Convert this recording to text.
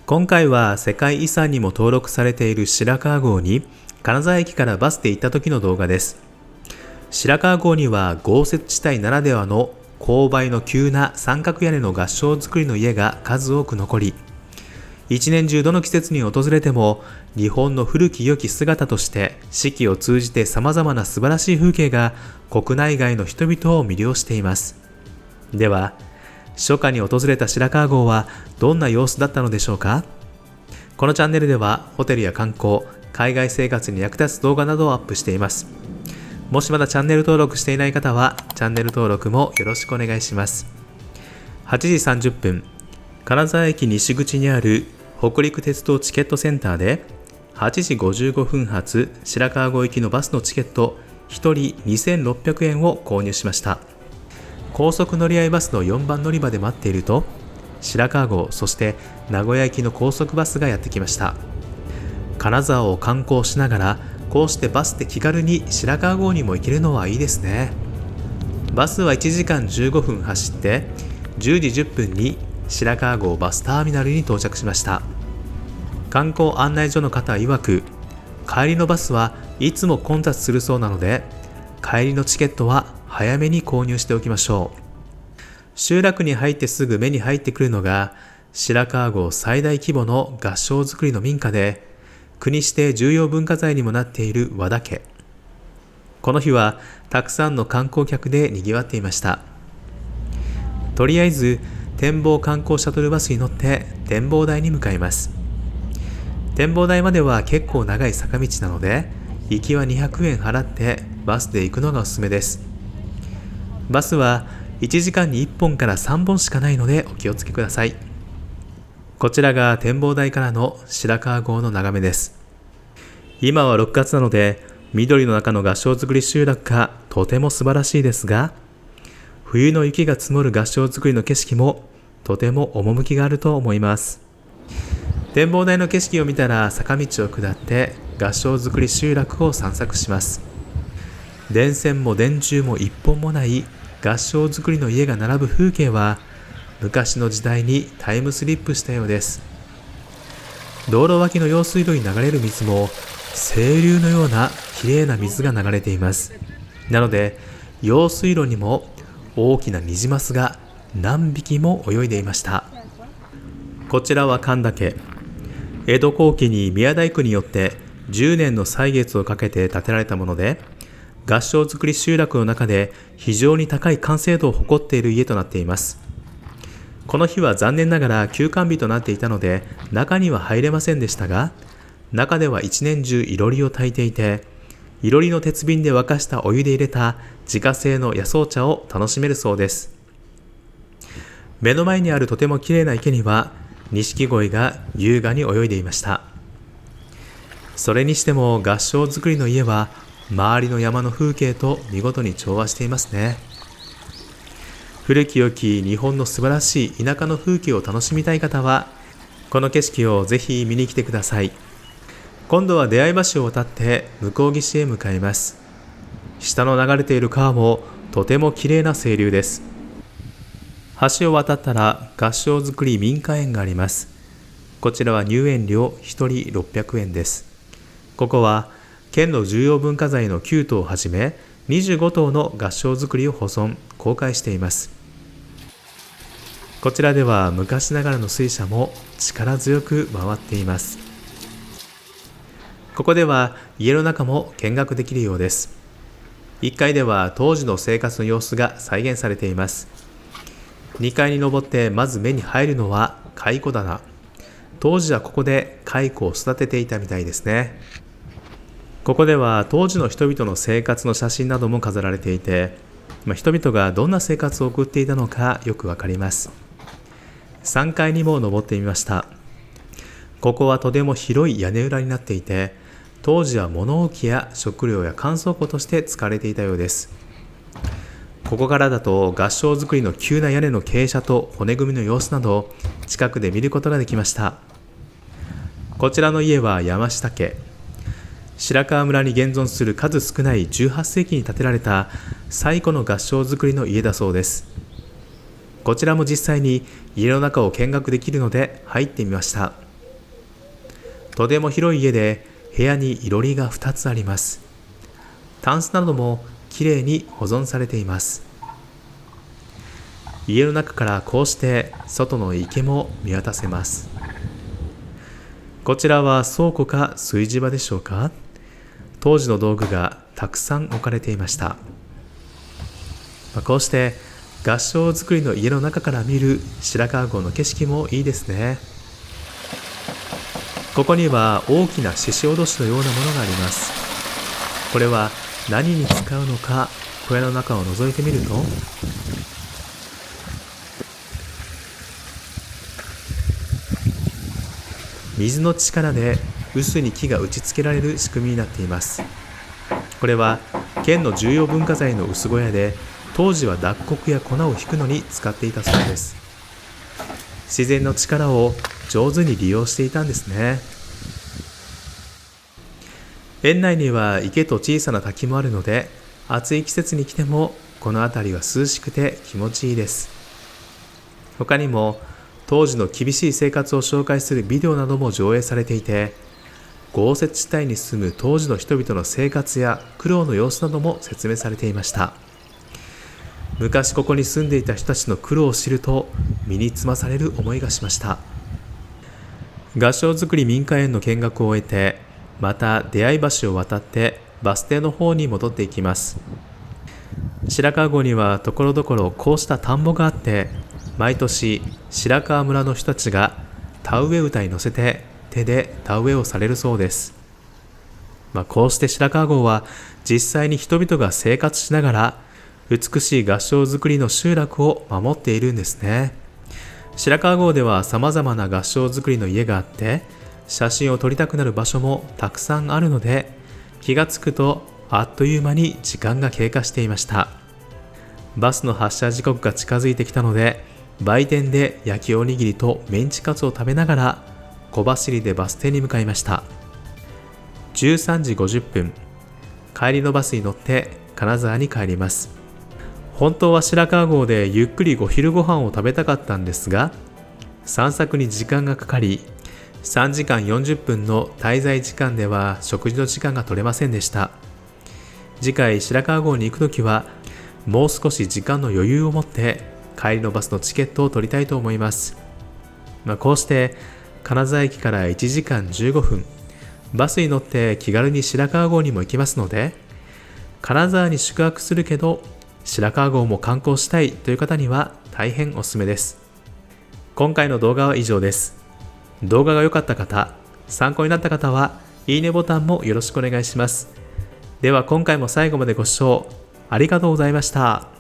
今回は世界遺産にも登録されている白川郷に金沢駅からバスで行った時の動画です。白川郷には豪雪地帯ならではの勾配の急な三角屋根の合掌造りの家が数多く残り、一年中どの季節に訪れても日本の古き良き姿として四季を通じて様々な素晴らしい風景が国内外の人々を魅了しています。では、初夏に訪れた白川郷はどんな様子だったのでしょうか。このチャンネルではホテルや観光、海外生活に役立つ動画などをアップしています。もしまだチャンネル登録していない方はチャンネル登録もよろしくお願いします。8時30分、金沢駅西口にある北陸鉄道チケットセンターで8時55分発白川郷行きのバスのチケット1人2600円を購入しました。高速乗り合いバスの4番乗り場で待っていると、白川郷、そして名古屋行きの高速バスがやってきました。金沢を観光しながら、こうしてバスで気軽に白川郷にも行けるのはいいですね。バスは1時間15分走って、10時10分に白川郷バスターミナルに到着しました。観光案内所の方曰く、帰りのバスはいつも混雑するそうなので、帰りのチケットは早めに購入しておきましょう。集落に入ってすぐ目に入ってくるのが白川郷最大規模の合掌造りの民家で、国指定重要文化財にもなっている和田家。この日はたくさんの観光客で賑わっていました。とりあえず展望観光シャトルバスに乗って展望台に向かいます。展望台までは結構長い坂道なので、行きは200円払ってバスで行くのがおすすめです。バスは1時間に1本から3本しかないのでお気をつけください。こちらが展望台からの白川郷の眺めです。今は6月なので緑の中の合掌造り集落がとても素晴らしいですが、冬の雪が積もる合掌造りの景色もとても趣があると思います。展望台の景色を見たら坂道を下って合掌造り集落を散策します。電線も電柱も一本もない合掌造りの家が並ぶ風景は昔の時代にタイムスリップしたようです。道路脇の用水路に流れる水も清流のような綺麗な水が流れています。なので用水路にも大きなニジマスが何匹も泳いでいました。こちらは神田家。江戸後期に宮大工によって10年の歳月をかけて建てられたもので、合掌造り集落の中で非常に高い完成度を誇っている家となっています。この日は残念ながら休館日となっていたので中には入れませんでしたが、中では一年中いろりを炊いていて、いろりの鉄瓶で沸かしたお湯で入れた自家製の野草茶を楽しめるそうです。目の前にあるとても綺麗な池には錦鯉が優雅に泳いでいました。それにしても合掌造りの家は周りの山の風景と見事に調和していますね。古き良き日本の素晴らしい田舎の風景を楽しみたい方は、この景色をぜひ見に来てください。今度は出会い橋を渡って向こう岸へ向かいます。下の流れている川もとても綺麗な清流です。橋を渡ったら合掌造り民家園があります。こちらは入園料1人600円です。ここは県の重要文化財の9棟をはじめ25棟の合掌造りを保存・公開しています。こちらでは昔ながらの水車も力強く回っています。ここでは家の中も見学できるようです。1階では当時の生活の様子が再現されています。2階に登ってまず目に入るのは蚕棚。当時はここで蚕を育てていたみたいですね。ここでは当時の人々の生活の写真なども飾られていて、人々がどんな生活を送っていたのかよくわかります。3階にも登ってみました。ここはとても広い屋根裏になっていて、当時は物置や食料や乾燥庫として使われていたようです。ここからだと合掌造りの急な屋根の傾斜と骨組みの様子などを近くで見ることができました。こちらの家は山下家。白川村に現存する数少ない18世紀に建てられた最古の合掌造りの家だそうです。こちらも実際に家の中を見学できるので入ってみました。とても広い家で部屋にいろりが2つあります。タンスなどもきれいに保存されています。家の中からこうして外の池も見渡せます。こちらは倉庫か炊事場でしょうか。当時の道具がたくさん置かれていました。こうして合掌造りの家の中から見る白川郷の景色もいいですね。ここには大きな獅子おどしのようなものがあります。これは何に使うのか、小屋の中を覗いてみると、水の力で臼に木が打ち付けられる仕組みになっています。これは県の重要文化財の臼小屋で、当時は脱穀や粉をひくのに使っていたそうです。自然の力を上手に利用していたんですね。園内には池と小さな滝もあるので、暑い季節に来てもこの辺りは涼しくて気持ちいいです。他にも当時の厳しい生活を紹介するビデオなども上映されていて、豪雪地帯に住む当時の人々の生活や苦労の様子なども説明されていました。昔ここに住んでいた人たちの苦労を知ると身につまされる思いがしました。合掌造り民家園の見学を終えて、また出会い橋を渡ってバス停の方に戻っていきます。白川郷にはところどころこうした田んぼがあって、毎年白川村の人たちが田植え歌に乗せて手で田植えをされるそうです。こうして白川郷は実際に人々が生活しながら美しい合掌造りの集落を守っているんですね。白川郷では様々な合掌造りの家があって、写真を撮りたくなる場所もたくさんあるので、気がつくとあっという間に時間が経過していました。バスの発車時刻が近づいてきたので、売店で焼きおにぎりとメンチカツを食べながら小走りでバス停に向かいました。13時50分、帰りのバスに乗って金沢に帰ります。本当は白川郷でゆっくりお昼ご飯を食べたかったんですが、散策に時間がかかり、3時間40分の滞在時間では食事の時間が取れませんでした。次回白川郷に行くときは、もう少し時間の余裕を持って帰りのバスのチケットを取りたいと思います。こうして金沢駅から1時間15分、バスに乗って気軽に白川郷にも行きますので、金沢に宿泊するけど白川郷も観光したいという方には大変おすすめです。今回の動画は以上です。動画が良かった方、参考になった方はいいねボタンもよろしくお願いします。では今回も最後までご視聴ありがとうございました。